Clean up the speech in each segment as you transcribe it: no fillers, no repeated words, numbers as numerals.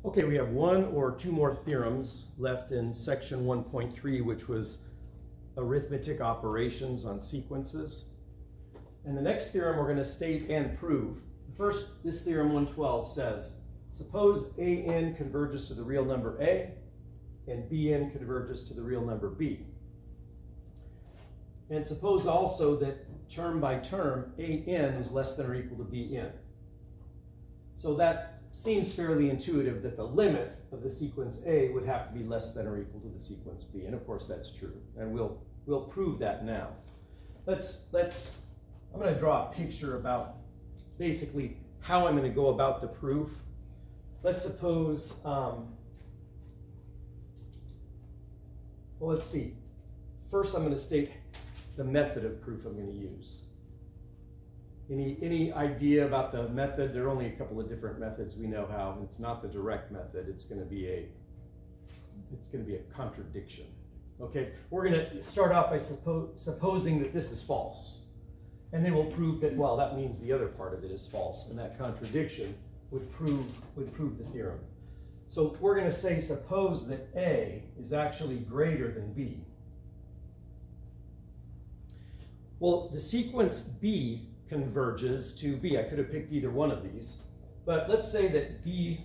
Okay, we have one or two more theorems left in section 1.3, which was arithmetic operations on sequences. And the next theorem we're going to state and prove. First, this theorem 112 says, suppose an converges to the real number a, and bn converges to the real number b. And suppose also that term by term, an is less than or equal to bn. So that seems fairly intuitive that the limit of the sequence A would have to be less than or equal to the sequence B, and of course that's true, and we'll prove that now. I'm going to draw a picture about basically how I'm going to go about the proof. Let's suppose, well, let's see. First I'm going to state the method of proof I'm going to use. Any idea about the method? There are only a couple of different methods we know how. It's not the direct method. It's going to be a contradiction. Okay, we're going to start off by supposing that this is false, and then we'll prove that, well, that means the other part of it is false, and that contradiction would prove the theorem. So we're going to say suppose that A is actually greater than B. Well, the sequence B converges to B. I could have picked either one of these, but let's say that B,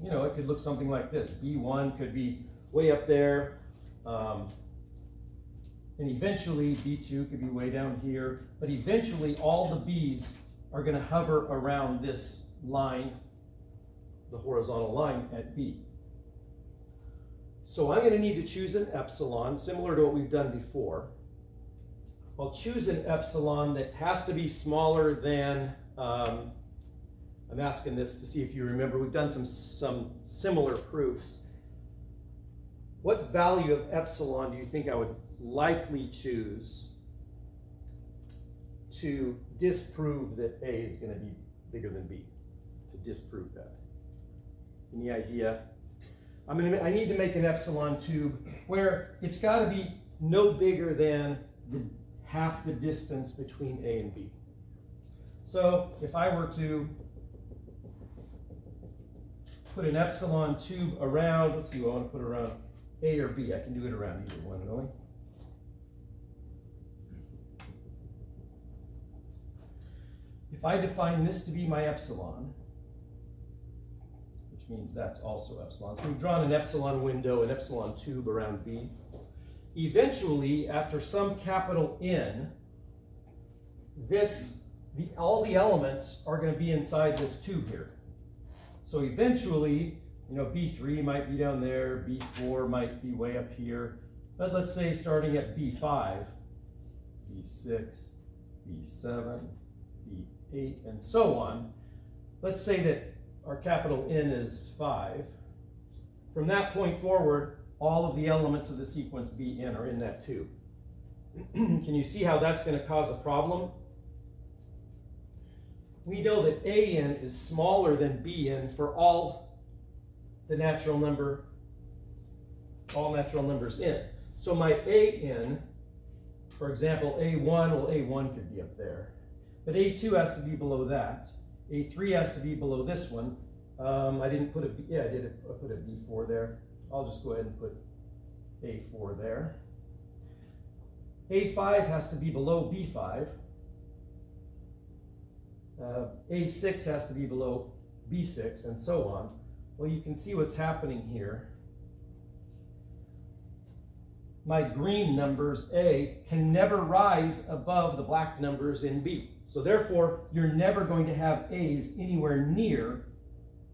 it could look something like this. B1 could be way up there, and eventually B2 could be way down here, but eventually all the B's are going to hover around this line, the horizontal line at B. So I'm going to need to choose an epsilon, similar to what we've done before. I'll choose an epsilon that has to be smaller than, I'm asking this to see if you remember, we've done some similar proofs. What value of epsilon do you think I would likely choose to disprove that A is going to be bigger than B? To disprove that. Any idea? I need to make an epsilon tube where it's got to be no bigger than half the distance between A and B. So if I were to put an epsilon tube around, let's see what I want to put around A or B. I can do it around either one, really. If I define this to be my epsilon, which means that's also epsilon, so we've drawn an epsilon window, an epsilon tube around B. Eventually, after some capital N, all the elements are going to be inside this tube here. So eventually, B3 might be down there, B4 might be way up here. But let's say starting at B5, B6, B7, B8, and so on. Let's say that our capital N is 5. From that point forward, all of the elements of the sequence Bn are in that tube. Can you see how that's going to cause a problem? We know that An is smaller than Bn for all natural numbers n. So my An, for example, A1, well, A1 could be up there. But A2 has to be below that. A3 has to be below this one. I didn't put a B, yeah, I did. I put a B4 there. I'll just go ahead and put A4 there. A5 has to be below B5. A6 has to be below B6, and so on. Well, you can see what's happening here. My green numbers, A, can never rise above the black numbers in B. So therefore, you're never going to have A's anywhere near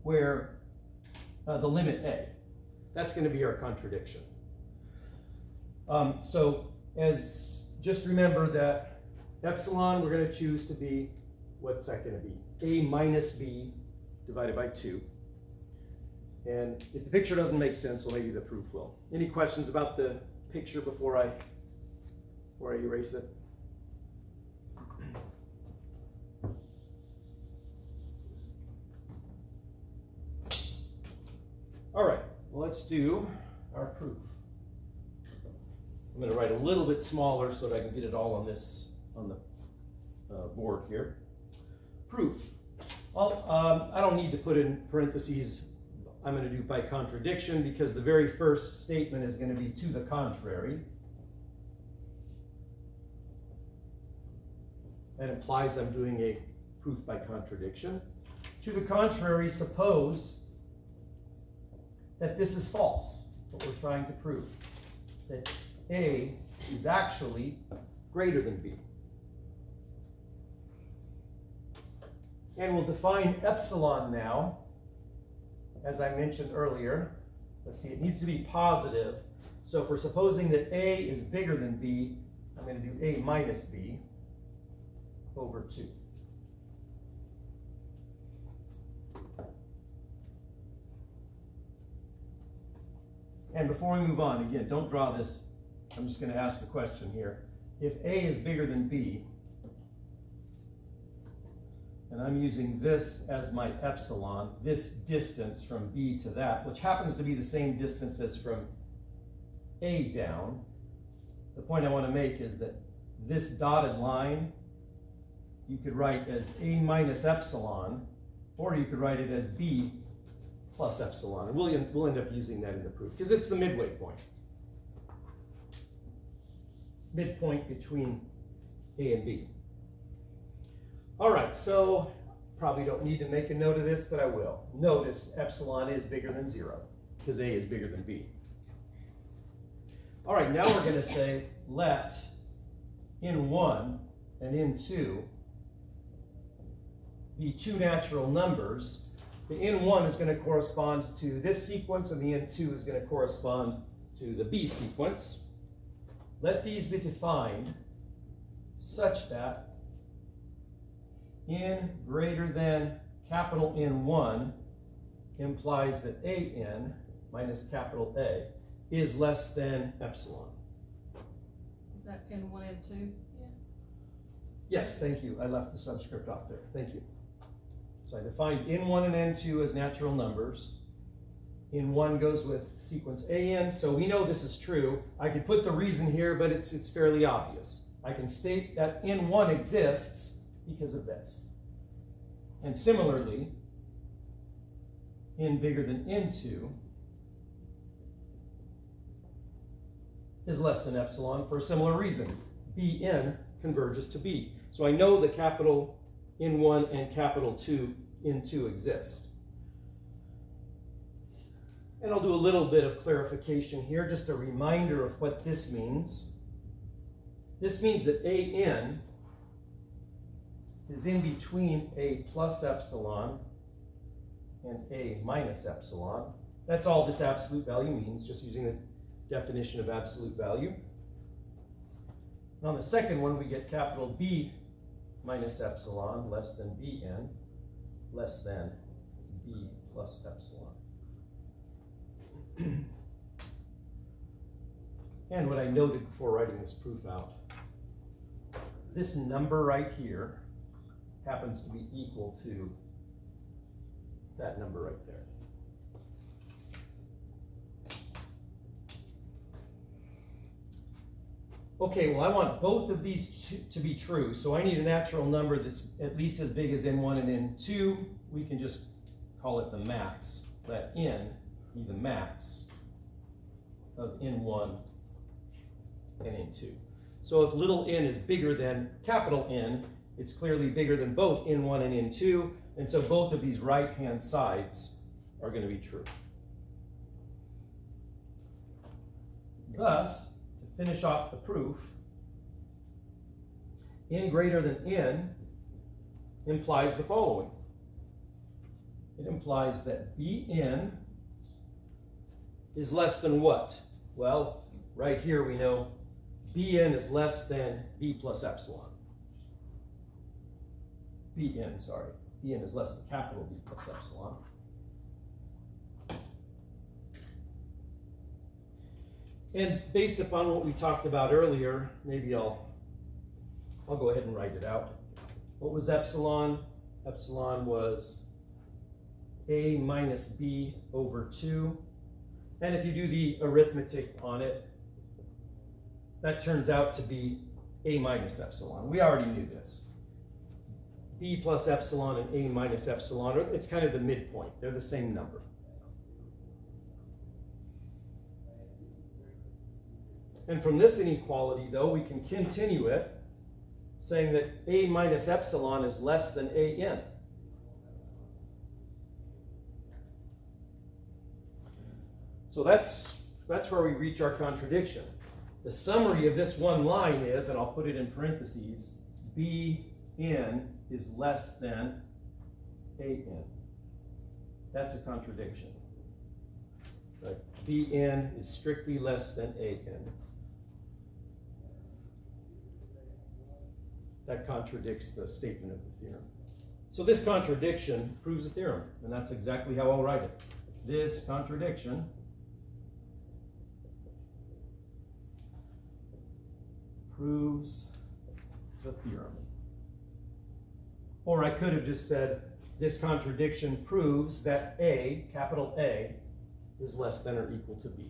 where the limit A. That's going to be our contradiction. Just remember that epsilon we're going to choose to be, what's that going to be? A minus B divided by 2. And if the picture doesn't make sense, well, maybe the proof will. Any questions about the picture before I erase it? All right. Well, let's do our proof. I'm going to write a little bit smaller so that I can get it all on the board here. Proof. I don't need to put in parentheses I'm going to do by contradiction because the very first statement is going to be to the contrary. That implies I'm doing a proof by contradiction. To the contrary, suppose that this is false, what we're trying to prove, that A is actually greater than B. And we'll define epsilon now. As I mentioned earlier, let's see, it needs to be positive. So if we're supposing that A is bigger than B, I'm going to do A minus B over 2. And before we move on, again, don't draw this. I'm just going to ask a question here. If A is bigger than B, and I'm using this as my epsilon, this distance from B to that, which happens to be the same distance as from A down. The point I want to make is that this dotted line, you could write as A minus epsilon, or you could write it as B plus epsilon. And we'll end up using that in the proof, because it's the midway point. Midpoint between A and B. All right, so probably don't need to make a note of this, but I will. Notice epsilon is bigger than 0 because A is bigger than B. All right, now we're going to say let n1 and n2 be two natural numbers. The n1 is going to correspond to this sequence, and the n2 is going to correspond to the B sequence. Let these be defined such that n greater than capital N1 implies that an minus capital A is less than epsilon. Is that N1, N2? Yeah. Yes, thank you. I left the subscript off there. Thank you. So I defined N1 and N2 as natural numbers. N1 goes with sequence AN, so we know this is true. I could put the reason here, but it's fairly obvious. I can state that N1 exists because of this. And similarly, n bigger than n2 is less than epsilon for a similar reason. Bn converges to B. So I know that capital N1 and capital N2 exist. And I'll do a little bit of clarification here, just a reminder of what this means. This means that An is in between A plus epsilon and A minus epsilon. That's all this absolute value means, just using the definition of absolute value. And on the second one, we get capital B minus epsilon less than Bn less than B plus epsilon. And what I noted before writing this proof out, this number right here happens to be equal to that number right there. Okay, well, I want both of these to be true, so I need a natural number that's at least as big as n1 and n2. We can just call it the max. Let n be the max of n1 and n2. So if little n is bigger than capital N, it's clearly bigger than both n1 and n2, and so both of these right-hand sides are going to be true. Thus, to finish off the proof, n greater than n implies the following. It implies that Bn is less than what? Well, right here we know Bn is less than B plus epsilon. Bn is less than capital B plus epsilon. And based upon what we talked about earlier, maybe I'll go ahead and write it out. What was epsilon? Epsilon was A minus B over 2. And if you do the arithmetic on it, that turns out to be A minus epsilon. We already knew this. B plus epsilon and A minus epsilon, it's kind of the midpoint. They're the same number. And from this inequality, though, we can continue it, saying that a minus epsilon is less than an. So that's where we reach our contradiction. The summary of this one line is, and I'll put it in parentheses, Bn is less than An. That's a contradiction. Right? Bn is strictly less than An. That contradicts the statement of the theorem. So this contradiction proves the theorem, and that's exactly how I'll write it. This contradiction proves the theorem. Or I could have just said, this contradiction proves that A, capital A, is less than or equal to B.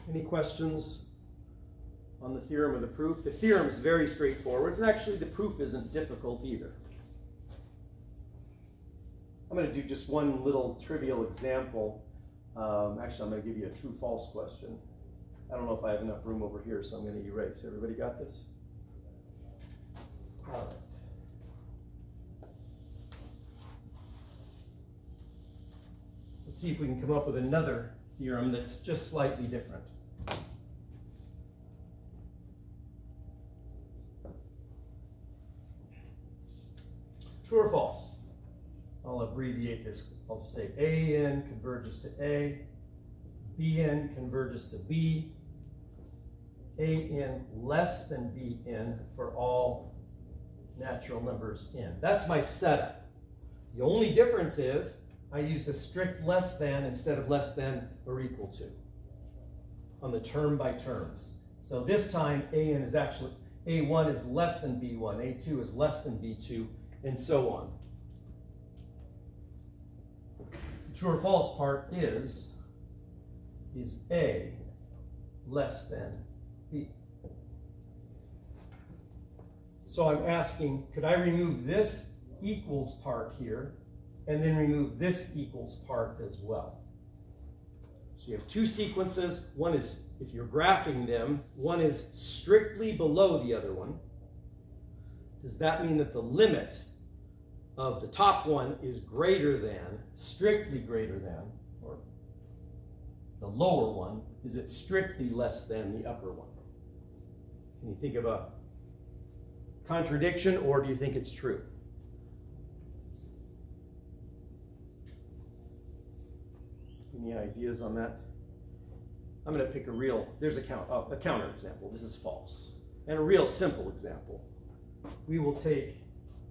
Any questions on the theorem or the proof? The theorem is very straightforward, and actually the proof isn't difficult either. I'm going to do just one little trivial example. Actually, I'm going to give you a true-false question. I don't know if I have enough room over here, so I'm going to erase. Everybody got this? All right. Let's see if we can come up with another theorem that's just slightly different. True or false? I'll abbreviate this. I'll just say AN converges to A, BN converges to B, AN less than BN for all natural numbers n. That's my setup. The only difference is I used a strict less than instead of less than or equal to on the term by terms. So this time AN is actually, A1 is less than B1, A2 is less than B2, and so on. The true or false part is A less than B. So I'm asking, could I remove this equals part here and then remove this equals part as well? So you have two sequences. One is, if you're graphing them, one is strictly below the other one. Does that mean that the limit of the top one is greater than, strictly greater than, or the lower one, is it strictly less than the upper one? Can you think of a contradiction, or do you think it's true? Any ideas on that? I'm going to pick a real, there's a counter example. This is false. And a real simple example. We will take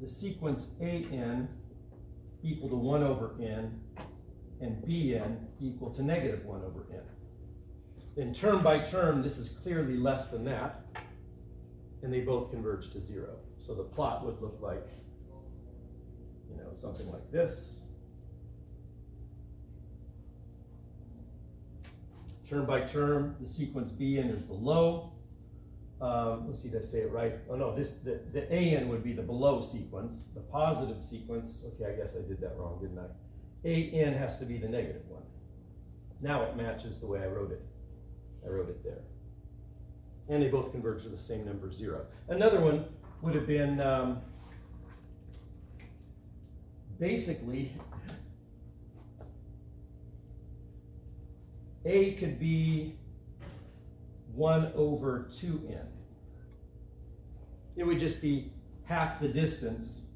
the sequence AN equal to 1 over n and BN equal to negative 1 over n. Then term by term, this is clearly less than that, and they both converge to 0. So the plot would look like, you know, something like this. Term by term, the sequence Bn is below. Let's see, did I say it right? Oh no, the AN would be the below sequence. The positive sequence, okay, I guess I did that wrong, didn't I? AN has to be the negative one. Now it matches the way I wrote it. I wrote it there. And they both converge to the same number, 0. Another one would have been basically A could be 1 over 2n. It would just be half the distance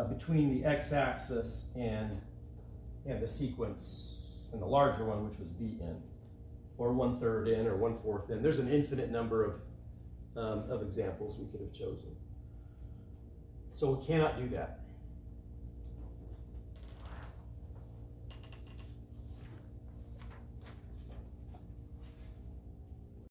between the x-axis and the sequence, and the larger one, which was bn, or 1/3 n or 1/4 n. There's an infinite number of examples we could have chosen. So we cannot do that.